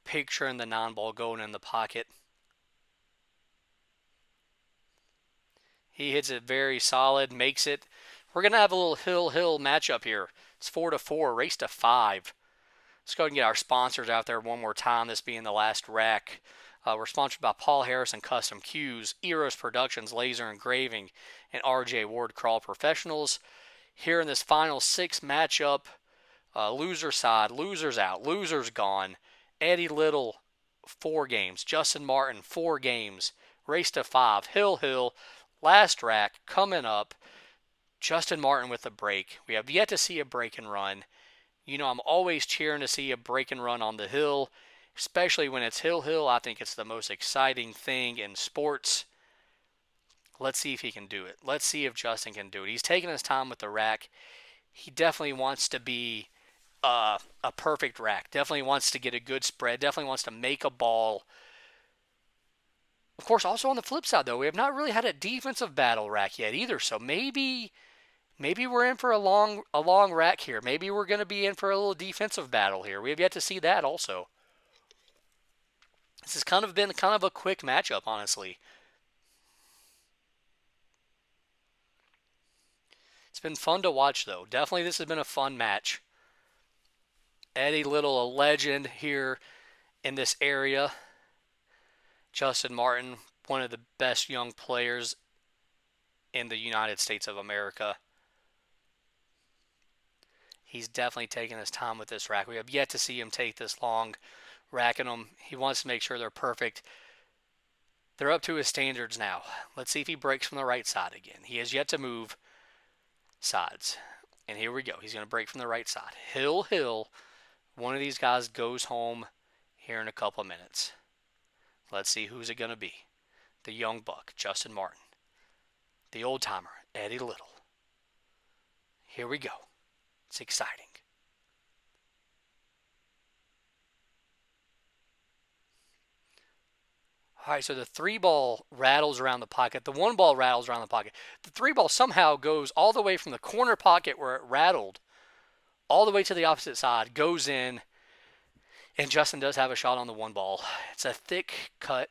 Picturing the 9-ball going in the pocket. He hits it very solid, makes it. We're going to have a little hill-hill matchup here. It's 4-4, race to 5. Let's go ahead and get our sponsors out there one more time, this being the last rack. We're sponsored by Paul Harrison Custom Cues, Erus Productions, Laser Engraving, and RJ Ward Crawl Professionals. Here in this final 6 matchup, loser side, losers out, losers gone. Eddie Little, 4 games. Justin Martin, 4 games. Race to 5, hill-hill. Last rack coming up. Justin Martin with a break. We have yet to see a break and run. I'm always cheering to see a break and run on the hill, especially when it's hill-hill. I think it's the most exciting thing in sports. Let's see if he can do it. Let's see if Justin can do it. He's taking his time with the rack. He definitely wants to be a perfect rack. Definitely wants to get a good spread. Definitely wants to make a ball. Of course, also on the flip side, though, we have not really had a defensive battle rack yet either. So maybe Maybe we're in for a long rack here. Maybe we're going to be in for a little defensive battle here. We have yet to see that also. This has kind of been kind of a quick matchup, honestly. It's been fun to watch, though. Definitely, this has been a fun match. Eddie Little, a legend here in this area. Justin Martin, one of the best young players in the United States of America. He's definitely taking his time with this rack. We have yet to see him take this long racking them. He wants to make sure they're perfect. They're up to his standards now. Let's see if he breaks from the right side again. He has yet to move sides. And here we go. He's going to break from the right side. Hill. One of these guys goes home here in a couple of minutes. Let's see who's it going to be. The young buck, Justin Martin. The old timer, Eddie Little. Here we go. It's exciting. All right, so the 3 ball rattles around the pocket. The 1 ball rattles around the pocket. The 3 ball somehow goes all the way from the corner pocket where it rattled all the way to the opposite side, goes in, and Justin does have a shot on the 1 ball. It's a thick cut.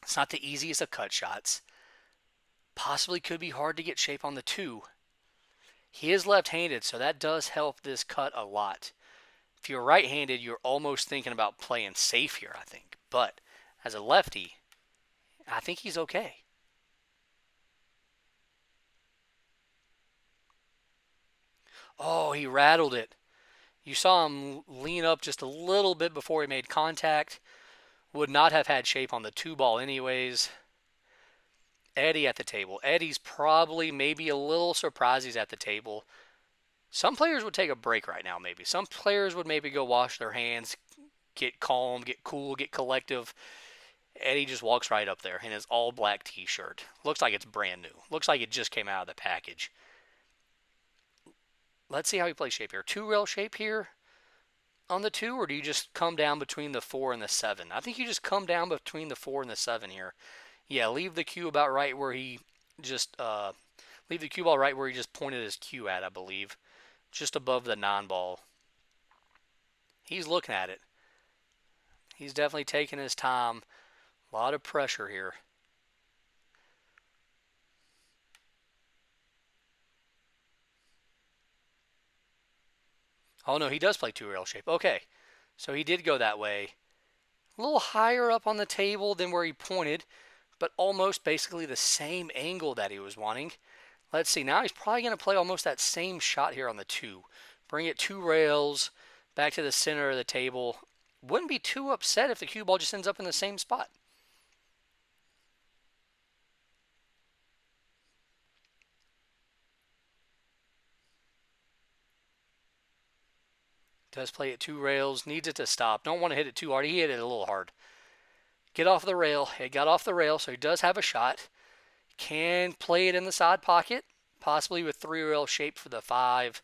It's not the easiest of cut shots. Possibly could be hard to get shape on the 2. He is left-handed, so that does help this cut a lot. If you're right-handed, you're almost thinking about playing safe here, I think. But as a lefty, I think he's okay. Oh, he rattled it. You saw him lean up just a little bit before he made contact. Would not have had shape on the 2 ball anyways. Eddie at the table. Eddie's probably maybe a little surprised he's at the table. Some players would take a break right now, maybe. Some players would maybe go wash their hands, get calm, get cool, get collective. Eddie just walks right up there in his all black t-shirt. Looks like it's brand new. Looks like it just came out of the package. Let's see how he plays shape here. 2-rail shape here on the 2, or do you just come down between the 4 and the 7? I think you just come down between the 4 and the 7 here. Yeah, leave the cue about right where he just leave the cue ball right where he just pointed his cue at, I believe. Just above the 9 ball. He's looking at it. He's definitely taking his time. A lot of pressure here. Oh no, he does play 2-rail shape. Okay, so he did go that way. A little higher up on the table than where he pointed, but almost basically the same angle that he was wanting. Let's see, now he's probably going to play almost that same shot here on the 2. Bring it 2 rails back to the center of the table. Wouldn't be too upset if the cue ball just ends up in the same spot. Does play it 2 rails, needs it to stop. Don't want to hit it too hard. He hit it a little hard. Get off the rail. It got off the rail, so he does have a shot. Can play it in the side pocket, possibly with 3-rail shape for the 5.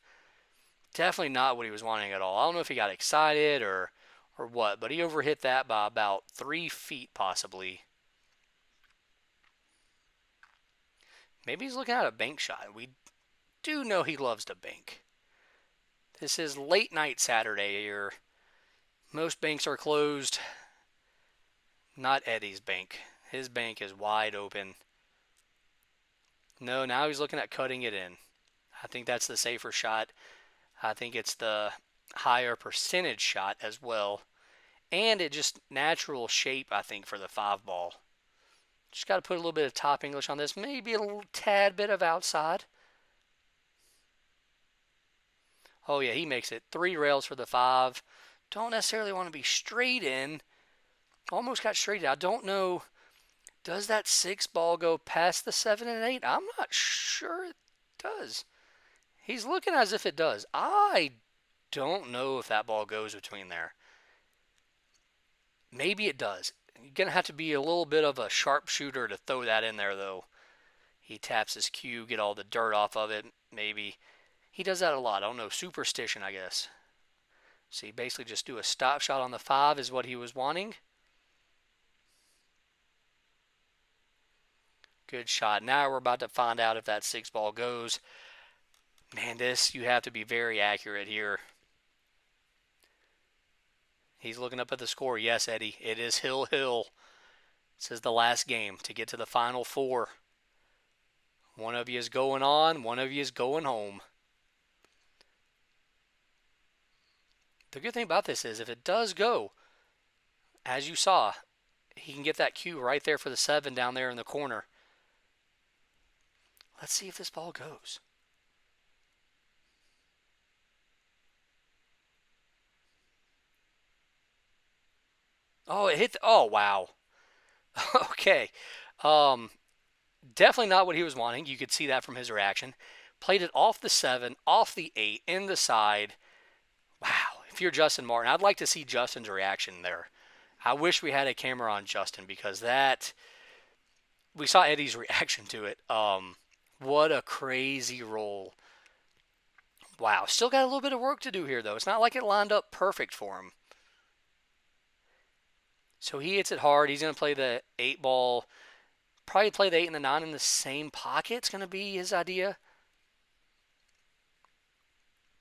Definitely not what he was wanting at all. I don't know if he got excited or what, but he overhit that by about 3 feet possibly. Maybe he's looking at a bank shot. We do know he loves to bank. This is late night Saturday here. Most banks are closed. Not Eddie's bank. His bank is wide open. No, now he's looking at cutting it in. I think that's the safer shot. I think it's the higher percentage shot as well. And it just natural shape, I think, for the 5-ball. Just got to put a little bit of top English on this. Maybe a little tad bit of outside. Oh, yeah, he makes it 3 rails for the 5. Don't necessarily want to be straight in. Almost got straight in. I don't know. Does that 6-ball go past the 7 and 8? I'm not sure it does. He's looking as if it does. I don't know if that ball goes between there. Maybe it does. You're going to have to be a little bit of a sharpshooter to throw that in there, though. He taps his cue, get all the dirt off of it, maybe. He does that a lot. I don't know, superstition, I guess. So he basically just do a stop shot on the 5 is what he was wanting. Good shot. Now we're about to find out if that 6-ball goes. Man, this, you have to be very accurate here. He's looking up at the score. Yes, Eddie, it is Hill Hill. This is the last game to get to the Final Four. One of you is going on, one of you is going home. The good thing about this is if it does go, as you saw, he can get that cue right there for the 7 down there in the corner. Let's see if this ball goes. Oh, it hit. Oh, wow. Okay. Um, Definitely not what he was wanting. You could see that from his reaction. Played it off the 7, off the 8, in the side. Wow. If you're Justin Martin, I'd like to see Justin's reaction there. I wish we had a camera on Justin because that we saw Eddie's reaction to it. What a crazy roll. Wow. Still got a little bit of work to do here though. It's not like it lined up perfect for him. So he hits it hard. He's going to play the 8 ball. Probably play the 8 and the 9 in the same pocket. It's going to be his idea.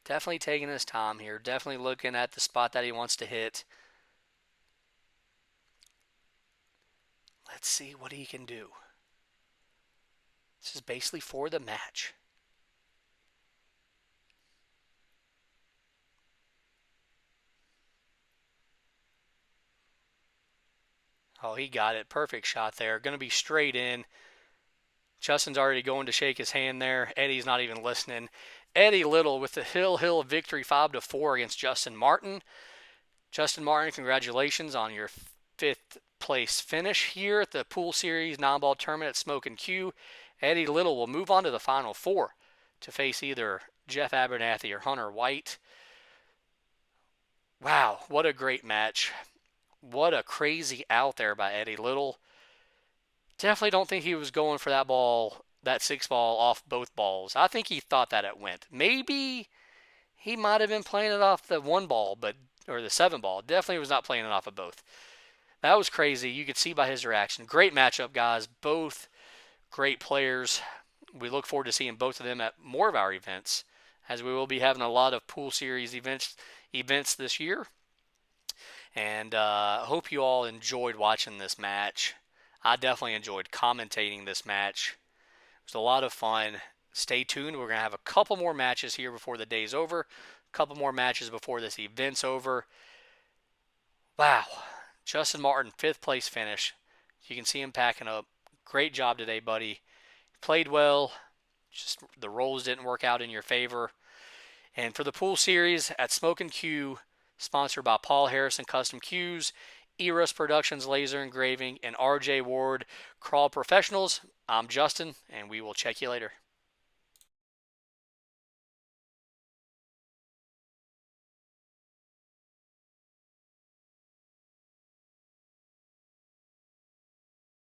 Definitely taking his time here. Definitely looking at the spot that he wants to hit. Let's see what he can do. This is basically for the match. Oh, he got it. Perfect shot there. Going to be straight in. Justin's already going to shake his hand there. Eddie's not even listening. Eddie Little with the Hill Hill victory 5-4 against Justin Martin. Justin Martin, congratulations on your 5th place finish here at the Pool Series 9-ball tournament at Smokin Cue. Eddie Little will move on to the Final Four to face either Jeff Abernathy or Hunter White. Wow, what a great match. What a crazy out there by Eddie Little. Definitely don't think he was going for that ball, that 6 ball off both balls. I think he thought that it went. Maybe he might have been playing it off the 1 ball, or the 7 ball. Definitely was not playing it off of both. That was crazy. You could see by his reaction. Great matchup, guys. Both great players. We look forward to seeing both of them at more of our events, as we will be having a lot of Pool Series events this year. And hope you all enjoyed watching this match. I definitely enjoyed commentating this match. It was a lot of fun. Stay tuned. We're going to have a couple more matches here before the day's over. A couple more matches before this event's over. Wow. Justin Martin, 5th place finish. You can see him packing up. Great job today, buddy. Played well. Just the rolls didn't work out in your favor. And for the Pool Series at Smokin Cue, sponsored by Paul Harrison Custom Cues, Erus Productions Laser Engraving, and RJ Ward Crawl Professionals, I'm Justin, and we will check you later.